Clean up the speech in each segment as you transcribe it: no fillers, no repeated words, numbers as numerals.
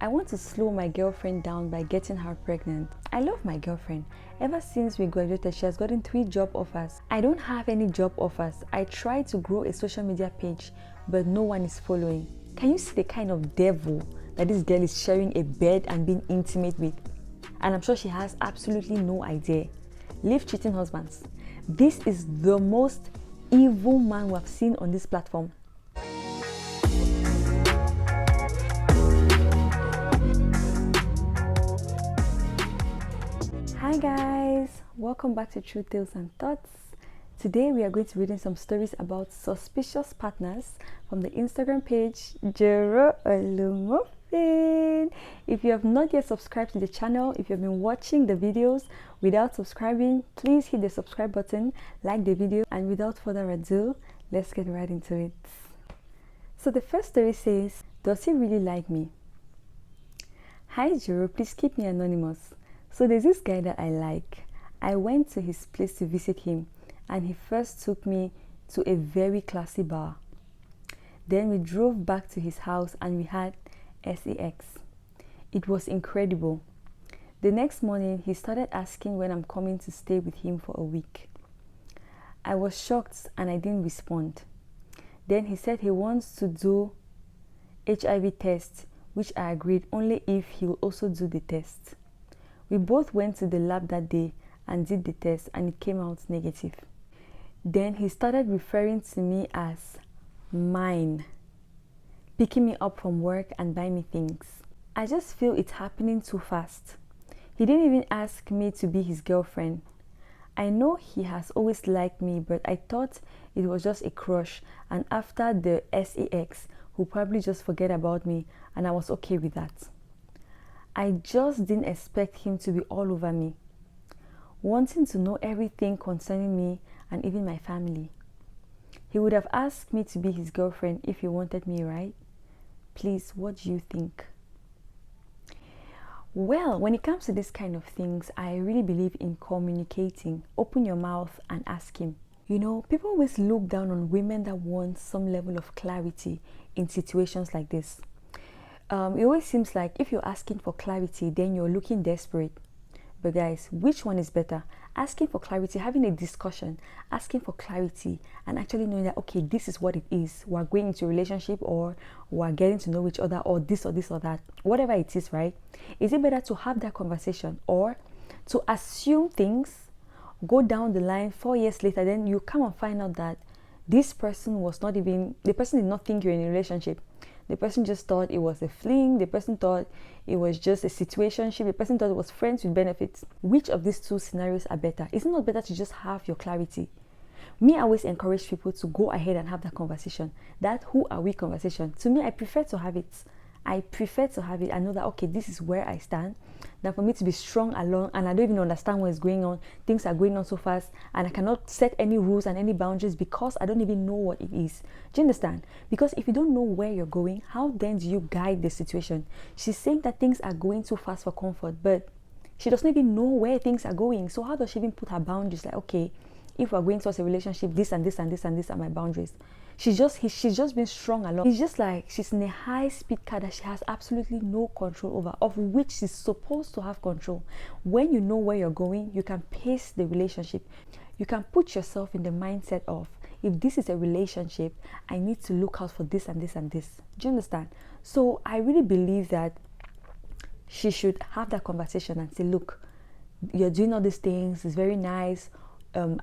I want to slow my girlfriend down by getting her pregnant. I love my girlfriend. Ever since we graduated, she has gotten 3 job offers. I don't have any job offers. I tried to grow a social media page, but no one is following. Can you see the kind of devil that this girl is sharing a bed and being intimate with? And I'm sure she has absolutely no idea. Leave cheating husbands. This is the most evil man we have seen on this platform. Hi guys, welcome back to True Tales and Thoughts. Today we are going to be reading some stories about suspicious partners from the Instagram page joroolumofin. If you have not yet subscribed to the channel, if you have been watching the videos without subscribing, please hit the subscribe button, like the video, and without further ado, let's get right into it. So the first story says, does he really like me? Hi Joro, please keep me anonymous. So there's this guy that I like. I went to his place to visit him, and he first took me to a very classy bar. Then we drove back to his house and we had sex. It was incredible. The next morning, he started asking when I'm coming to stay with him for a week. I was shocked and I didn't respond. Then he said he wants to do HIV test, which I agreed only if he will also do the test. We both went to the lab that day and did the test, and it came out negative. Then he started referring to me as mine, picking me up from work and buying me things. I just feel it's happening too fast. He didn't even ask me to be his girlfriend. I know he has always liked me, but I thought it was just a crush, and after the sex, he'll probably just forget about me, and I was okay with that. I just didn't expect him to be all over me, wanting to know everything concerning me and even my family. He would have asked me to be his girlfriend if he wanted me, right? Please, what do you think? Well, when it comes to this kind of things, I really believe in communicating. Open your mouth and ask him. You know, people always look down on women that want some level of clarity in situations like this. It always seems like if you're asking for clarity, then you're looking desperate. But guys, which one is better? Asking for clarity, having a discussion, asking for clarity, and actually knowing that, okay, this is what it is. We're going into a relationship, or we're getting to know each other, or this or this or that. Whatever it is, right? Is it better to have that conversation or to assume things, go down the line 4 years later, then you come and find out that this person was not even, the person did not think you're in a relationship. The person just thought it was a fling. The person thought it was just a situationship. The person thought it was friends with benefits. Which of these two scenarios are better? Is it not better to just have your clarity? Me, I always encourage people to go ahead and have that conversation. That who are we conversation. To me, I prefer to have it. I know that, okay, this is where I stand. Than for me to be strung along and I don't even understand what is going on. Things are going on so fast and I cannot set any rules and any boundaries because I don't even know what it is. Do you understand? Because if you don't know where you're going, how then do you guide the situation? She's saying that things are going too fast for comfort, but she doesn't even know where things are going. So how does she even put her boundaries? Like, okay, if we're going towards a relationship, this and this and this and this are my boundaries. She's just been strung along. It's just like she's in a high-speed car that she has absolutely no control over, of which she's supposed to have control. When you know where you're going, you can pace the relationship. You can put yourself in the mindset of, if this is a relationship, I need to look out for this and this and this. Do you understand? So I really believe that she should have that conversation and say, look, you're doing all these things, it's very nice.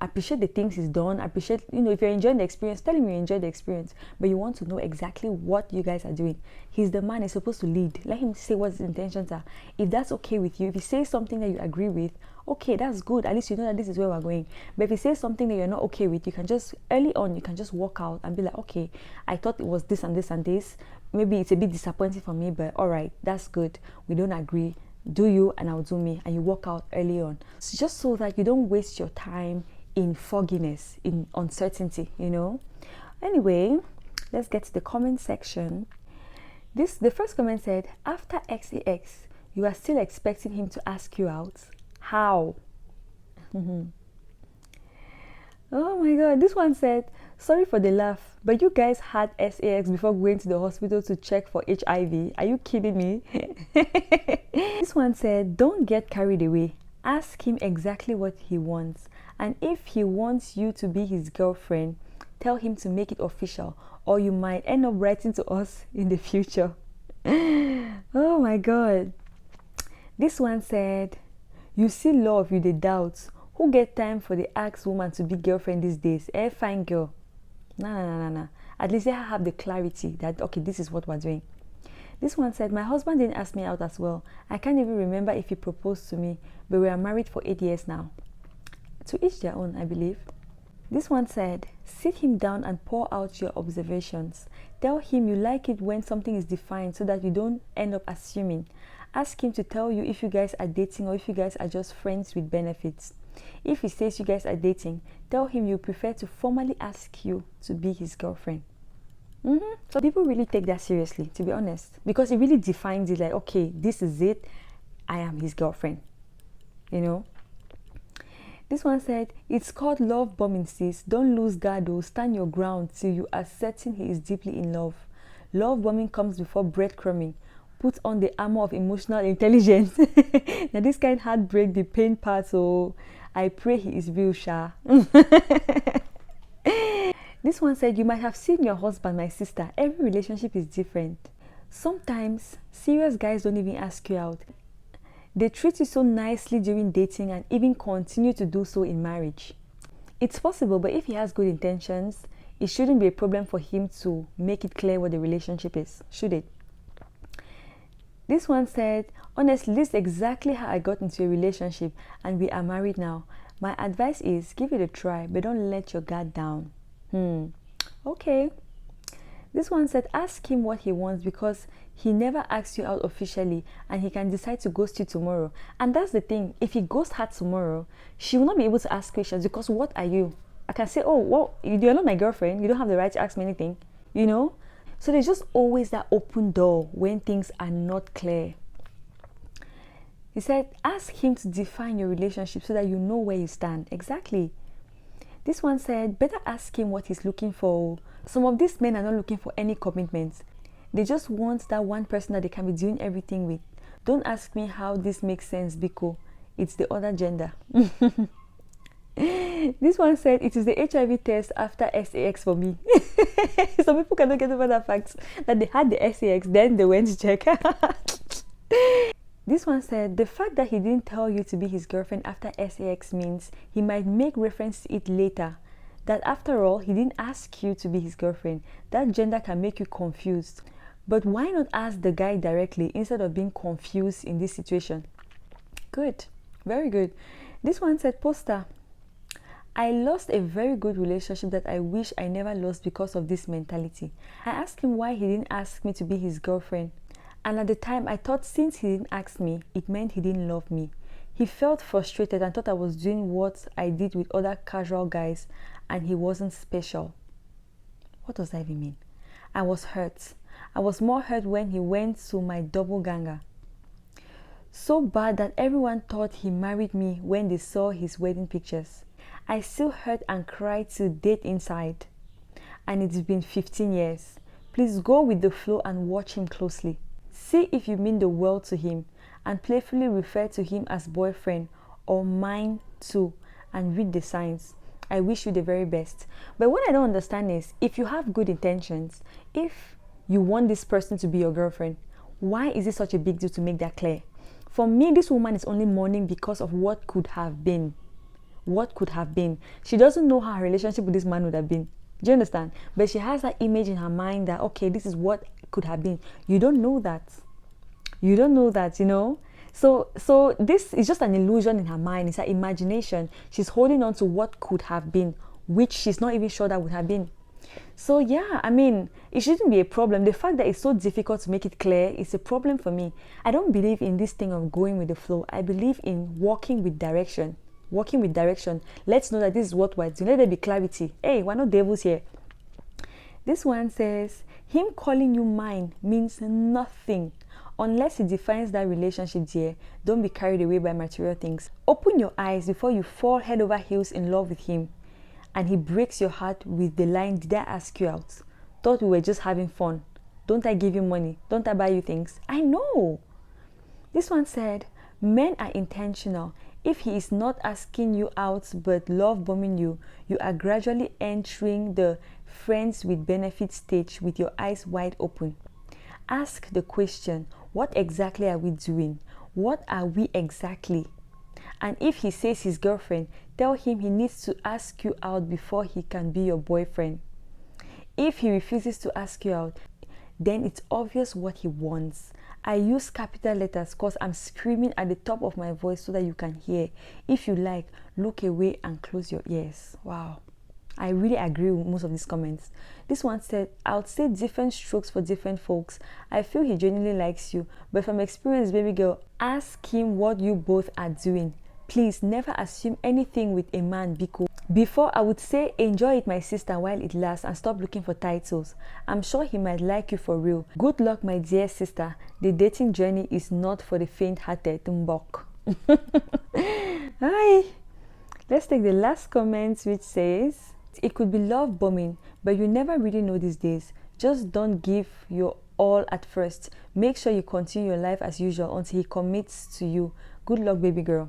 Appreciate the things he's done. Appreciate, if you're enjoying the experience, tell him you enjoy the experience, but you want to know exactly what you guys are doing. He's the man, he's supposed to lead. Let him say what his intentions are. If that's okay with you, if he says something that you agree with, okay, that's good. At least you know that this is where we're going. But if he says something that you're not okay with, you can just walk out and be like, okay, I thought it was this and this and this. Maybe it's a bit disappointing for me, but all right, that's good. We don't agree. Do you and I'll do me, and you walk out early on. So just so that you don't waste your time in fogginess, in uncertainty, Anyway, let's get to the comment section. The first comment said, after XAX, you are still expecting him to ask you out? How? Oh my god, this one said, Sorry for the laugh, but you guys had sex before going to the hospital to check for HIV. Are you kidding me? This one said, don't get carried away. Ask him exactly what he wants. And if he wants you to be his girlfriend, tell him to make it official, or you might end up writing to us in the future. Oh my God. This one said, you see love, you the doubt. Who get time for the ex woman to be girlfriend these days? Fine girl. Nah. At least I have the clarity that, okay, this is what we're doing. This one said, my husband didn't ask me out as well. I can't even remember if he proposed to me, but we are married for 8 years now. To each their own, I believe. This one said, sit him down and pour out your observations. Tell him you like it when something is defined so that you don't end up assuming. Ask him to tell you if you guys are dating or if you guys are just friends with benefits. If he says you guys are dating, tell him you prefer to formally ask you to be his girlfriend. So people really take that seriously, to be honest, because it really defines it like, okay, this is it. I am his girlfriend. You know? This one said, it's called love bombing, sis. Don't lose guard, though. Stand your ground till you are certain he is deeply in love. Love bombing comes before breadcrumbing. Put on the armor of emotional intelligence. Now this kind heartbreak the pain part, so I pray he is real, Sha. This one said, you might have seen your husband, my sister. Every relationship is different. Sometimes serious guys don't even ask you out. They treat you so nicely during dating and even continue to do so in marriage. It's possible, but if he has good intentions, it shouldn't be a problem for him to make it clear what the relationship is, should it? This one said, honestly, this is exactly how I got into a relationship and we are married now. My advice is give it a try, but don't let your guard down. Okay. This one said, ask him what he wants because he never asks you out officially and he can decide to ghost you tomorrow. And that's the thing. If he ghosts her tomorrow, she will not be able to ask questions because what are you? I can say, oh, well, you're not my girlfriend. You don't have the right to ask me anything, you know? So there's just always that open door when things are not clear. He said, ask him to define your relationship so that you know where you stand. Exactly. This one said, better ask him what he's looking for. Some of these men are not looking for any commitments. They just want that one person that they can be doing everything with. Don't ask me how this makes sense, Biko. It's the other gender. This one said, it is the HIV test after SAX for me. Some people cannot get over that fact that they had the SAX, then they went to check. This one said, the fact that he didn't tell you to be his girlfriend after SAX means he might make reference to it later. That after all, he didn't ask you to be his girlfriend. That gender can make you confused. But why not ask the guy directly instead of being confused in this situation? Good. Very good. This one said, poster, I lost a very good relationship that I wish I never lost because of this mentality. I asked him why he didn't ask me to be his girlfriend. And at the time, I thought since he didn't ask me, it meant he didn't love me. He felt frustrated and thought I was doing what I did with other casual guys and he wasn't special. What does that even mean? I was hurt. I was more hurt when he went to my doppelganger. So bad that everyone thought he married me when they saw his wedding pictures. I still hurt and cried till dead inside. And it's been 15 years. Please go with the flow and watch him closely. See if you mean the world to him and playfully refer to him as boyfriend or mine too and read the signs. I wish you the very best. But what I don't understand is, if you have good intentions, if you want this person to be your girlfriend, why is it such a big deal to make that clear? For me, this woman is only mourning because of what could have been. What could have been. She doesn't know how her relationship with this man would have been. Do you understand? But she has that image in her mind that, okay, this is what could have been. You don't know that. You don't know that, you know? So this is just an illusion in her mind. It's her imagination. She's holding on to what could have been, which she's not even sure that would have been. So yeah, I mean, it shouldn't be a problem. The fact that it's so difficult to make it clear is a problem for me. I don't believe in this thing of going with the flow. I believe in walking with direction. Walking with direction. Let's know that this is what we're doing. Let there be clarity. Hey, we're not devils here. This one says, him calling you mine means nothing. Unless he defines that relationship, dear, don't be carried away by material things. Open your eyes before you fall head over heels in love with him. and he breaks your heart with the line, "Did I ask you out? Thought we were just having fun. Don't I give you money? Don't I buy you things?" I know. This one said, "Men are intentional. If he is not asking you out but love bombing you, you are gradually entering the friends with benefit stage with your eyes wide open. Ask the question, what exactly are we doing? What are we exactly? And if he says his girlfriend, tell him he needs to ask you out before he can be your boyfriend. If he refuses to ask you out, then it's obvious what he wants. I use capital letters because I'm screaming at the top of my voice so that you can hear. If you like, look away and close your ears." Wow. I really agree with most of these comments. This one said, "I would say different strokes for different folks. I feel he genuinely likes you, but from experience, baby girl, ask him what you both are doing. Please never assume anything with a man because before I would say enjoy it, my sister, while it lasts and stop looking for titles. I'm sure he might like you for real. Good luck, my dear sister. The dating journey is not for the faint-hearted." Tumbok. Hi. Let's take the last comment, which says, "It could be love bombing, but you never really know these days. Just don't give your all at first. Make sure you continue your life as usual until he commits to you. Good luck, baby girl."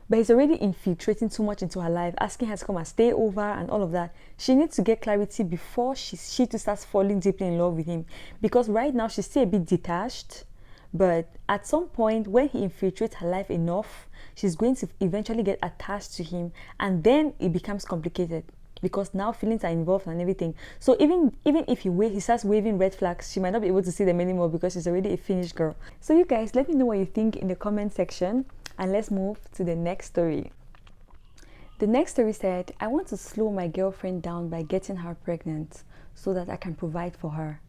But he's already infiltrating too much into her life, asking her to come and stay over and all of that. She needs to get clarity before she too starts falling deeply in love with him. Because right now she's still a bit detached. But at some point, when he infiltrates her life enough, she's going to eventually get attached to him. And then it becomes complicated. Because now feelings are involved and everything. So even if he starts waving red flags, she might not be able to see them anymore because she's already a finished girl. So you guys, let me know what you think in the comment section. And let's move to the next story. The next story said, "I want to slow my girlfriend down by getting her pregnant so that I can provide for her."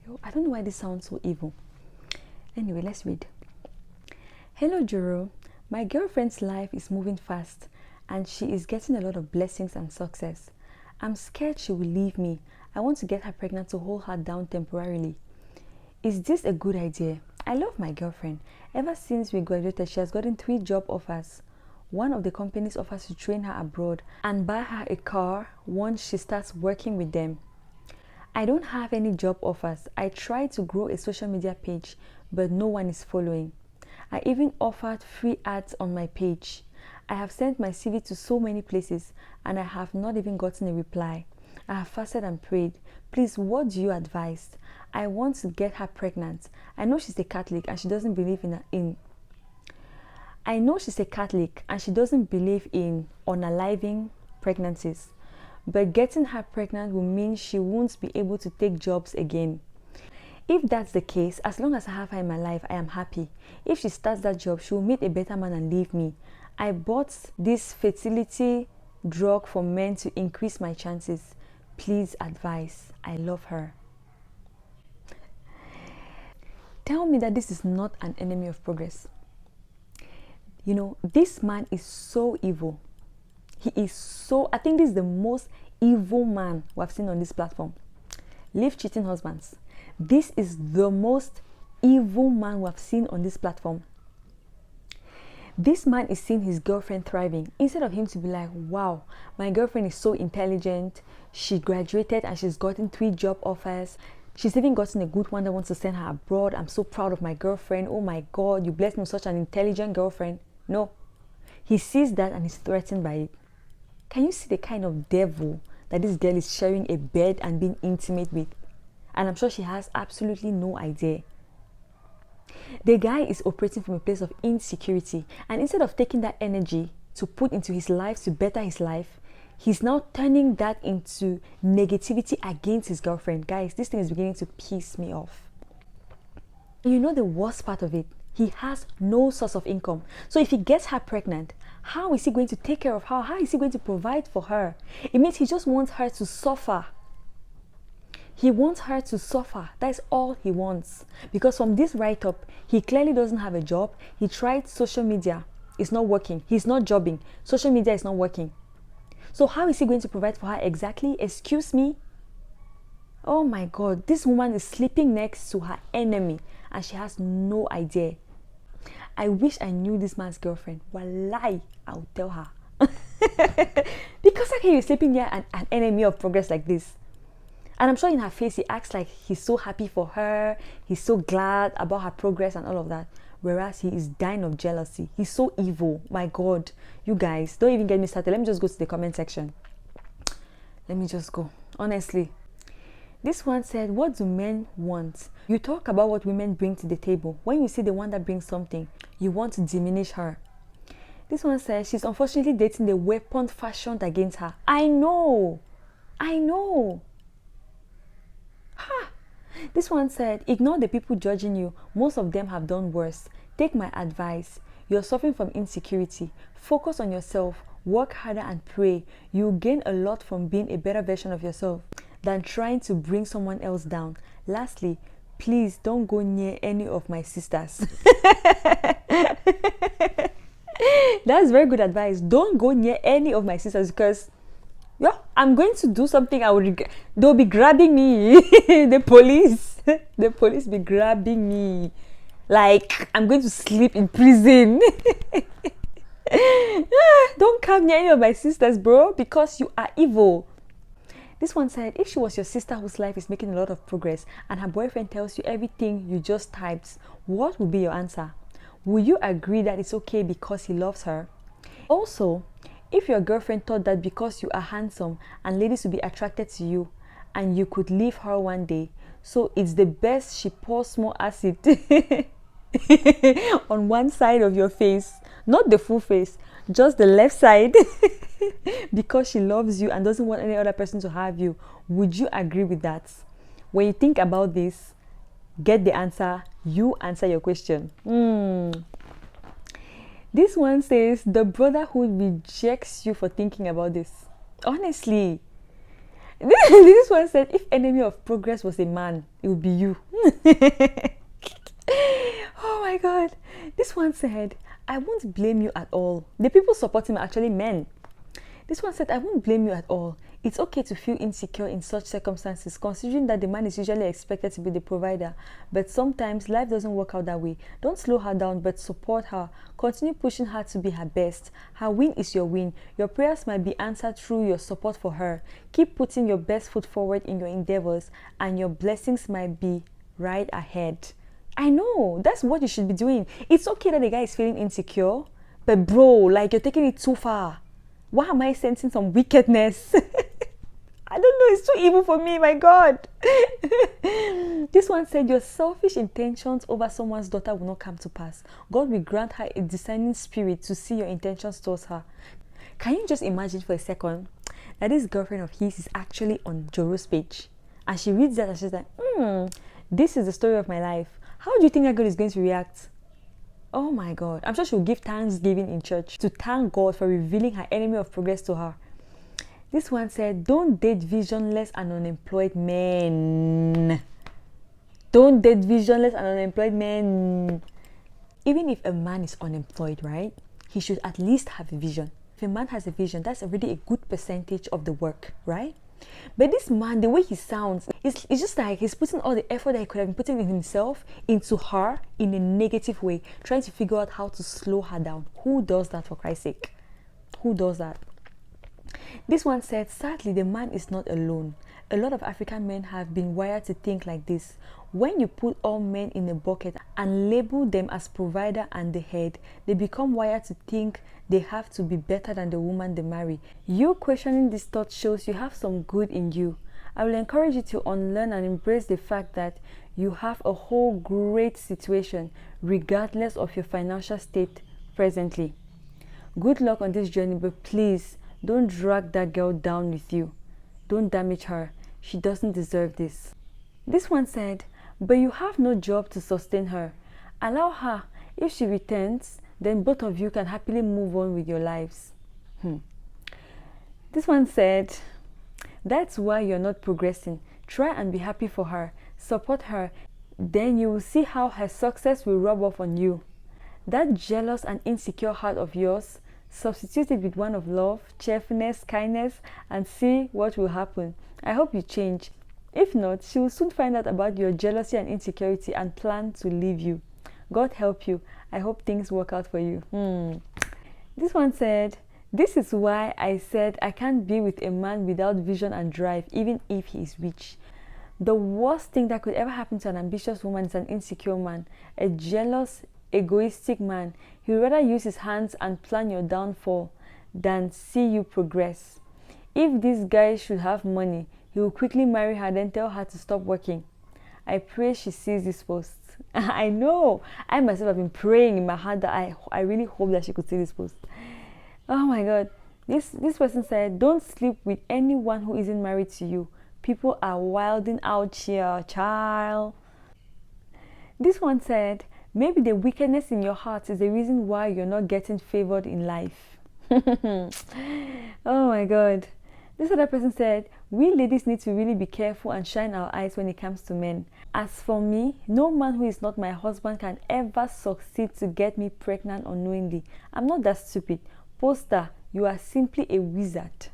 Yo, I don't know why this sounds so evil. Anyway, let's read. "Hello, Joro. My girlfriend's life is moving fast and she is getting a lot of blessings and success. I'm scared she will leave me. I want to get her pregnant to hold her down temporarily. Is this a good idea? I love my girlfriend. Ever since we graduated, she has gotten 3 job offers. One of the companies offers to train her abroad and buy her a car once she starts working with them. I don't have any job offers. I tried to grow a social media page, but no one is following. I even offered free ads on my page. I have sent my CV to so many places and I have not even gotten a reply. I have fasted and prayed. Please, what do you advise? I want to get her pregnant. I know she's a Catholic and she doesn't believe in unaliving pregnancies. But getting her pregnant will mean she won't be able to take jobs again. If that's the case, as long as I have her in my life, I am happy. If she starts that job, she will meet a better man and leave me. I bought this fertility drug for men to increase my chances. Please advise. I love her." Tell me that this is not an enemy of progress. You know, this man is so evil. I think this is the most evil man we have seen on this platform. Leave cheating husbands. This is the most evil man we have seen on this platform. This man is seeing his girlfriend thriving. Instead of him to be like, "Wow, my girlfriend is so intelligent. She graduated and she's gotten 3 job offers. She's even gotten a good one that wants to send her abroad. I'm so proud of my girlfriend. Oh my God, you blessed me with such an intelligent girlfriend." No. He sees that and is threatened by it. Can you see the kind of devil that this girl is sharing a bed and being intimate with? And I'm sure she has absolutely no idea. The guy is operating from a place of insecurity, and instead of taking that energy to put into his life to better his life, he's now turning that into negativity against his girlfriend. Guys, this thing is beginning to piss me off. You know the worst part of it? He has no source of income. So if he gets her pregnant, how is he going to take care of her? How is he going to provide for her? It means he just wants her to suffer. He wants her to suffer. That's all he wants. Because from this write-up, he clearly doesn't have a job. He tried social media. It's not working. He's not jobbing. Social media is not working. So how is he going to provide for her exactly? Excuse me? Oh my God. This woman is sleeping next to her enemy and she has no idea. I wish I knew this man's girlfriend. Wallahi, I'll tell her. Because how can you sleeping near an enemy of progress like this? And I'm sure in her face, he acts like he's so happy for her. He's so glad about her progress and all of that. Whereas he is dying of jealousy. He's so evil. My God. You guys, don't even get me started. Let me just go to the comment section. Let me just go. Honestly. This one said, what do men want? You talk about what women bring to the table. When you see the one that brings something, you want to diminish her. This one says, she's unfortunately dating the weapon fashioned against her. I know. I know. Ha! This one said, ignore the people judging you. Most of them have done worse. Take my advice. You're suffering from insecurity. Focus on yourself. Work harder and pray. You'll gain a lot from being a better version of yourself than trying to bring someone else down. Lastly, please don't go near any of my sisters. That's very good advice. Don't go near any of my sisters because I'm going to do something I will regret. They'll be grabbing me. The police be grabbing me. Like I'm going to sleep in prison. Don't come near any of my sisters, bro, because you are evil. This one said, if she was your sister whose life is making a lot of progress and her boyfriend tells you everything you just typed, what would be your answer? Will you agree that it's okay because he loves her? Also, if your girlfriend thought that because you are handsome and ladies will be attracted to you and you could leave her one day, so it's the best she pours more acid on one side of your face, not the full face, just the left side, because she loves you and doesn't want any other person to have you, would you agree with that? When you think about this, get the answer, you answer your question. This one says, the brotherhood rejects you for thinking about this. Honestly. This one said, if enemy of progress was a man, it would be you. Oh my God. This one said, I won't blame you at all. The people supporting me are actually men. This one said, I won't blame you at all. It's okay to feel insecure in such circumstances, considering that the man is usually expected to be the provider. But sometimes life doesn't work out that way. Don't slow her down, but support her. Continue pushing her to be her best. Her win is your win. Your prayers might be answered through your support for her. Keep putting your best foot forward in your endeavors, and your blessings might be right ahead. I know, that's what you should be doing. It's okay that the guy is feeling insecure, but bro, like you're taking it too far. Why am I sensing some wickedness? I don't know, it's too evil for me, my God. This one said, your selfish intentions over someone's daughter will not come to pass. God will grant her a discerning spirit to see your intentions towards her. Can you just imagine for a second that this girlfriend of his is actually on Joro's page, and she reads that and she's like, this is the story of my life. How do you think that girl is going to react? Oh my God. I'm sure she'll give thanksgiving in church to thank God for revealing her enemy of progress to her. This one said, don't date visionless and unemployed men. Don't date visionless and unemployed men. Even if a man is unemployed, right? He should at least have a vision. If a man has a vision, that's already a good percentage of the work, right? But this man, the way he sounds, it's just like he's putting all the effort that he could have been putting in himself into her in a negative way, trying to figure out how to slow her down. Who does that, for Christ's sake? Who does that? This one said, sadly, the man is not alone. A lot of African men have been wired to think like this. When you put all men in a bucket and label them as provider and the head, they become wired to think they have to be better than the woman they marry. You questioning this thought shows you have some good in you. I will encourage you to unlearn and embrace the fact that you have a whole great situation regardless of your financial state presently. Good luck on this journey, but please don't drag that girl down with you. Don't damage her. She doesn't deserve this. This one said, but you have no job to sustain her. Allow her. If she returns, then both of you can happily move on with your lives. This one said, that's why you're not progressing. Try and be happy for her. Support her. Then you will see how her success will rub off on you. That jealous and insecure heart of yours, substitute it with one of love, cheerfulness, kindness, and see what will happen. I hope you change. If not, she will soon find out about your jealousy and insecurity and plan to leave you. God help you. I hope things work out for you. This one said, this is why I said I can't be with a man without vision and drive, even if he is rich. The worst thing that could ever happen to an ambitious woman is an insecure man, a jealous, egoistic man. He would rather use his hands and plan your downfall than see you progress. If this guy should have money, he will quickly marry her, then tell her to stop working. I pray she sees this post. I know. I myself have been praying in my heart that I really hope that she could see this post. Oh my God. This person said, don't sleep with anyone who isn't married to you. People are wilding out here, child. This one said, maybe the wickedness in your heart is the reason why you're not getting favored in life. Oh my God. This other person said, we ladies need to really be careful and shine our eyes when it comes to men. As for me, no man who is not my husband can ever succeed to get me pregnant unknowingly. I'm not that stupid. Poster, you are simply a wizard.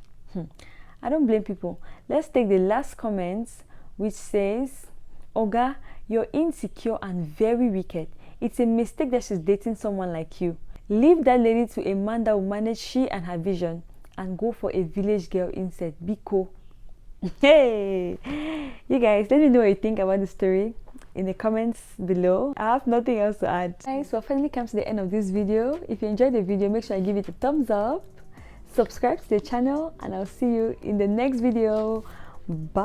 I don't blame people. Let's take the last comments, which says, Oga, you're insecure and very wicked. It's a mistake that she's dating someone like you. Leave that lady to a man that will manage she and her vision, and go for a village girl instead. Biko. Hey, you guys, let me know what you think about the story in the comments below. I have nothing else to add. Guys, so finally comes to the end of this video. If you enjoyed the video, make sure I give it a thumbs up, subscribe to the channel, and I'll see you in the next video. Bye.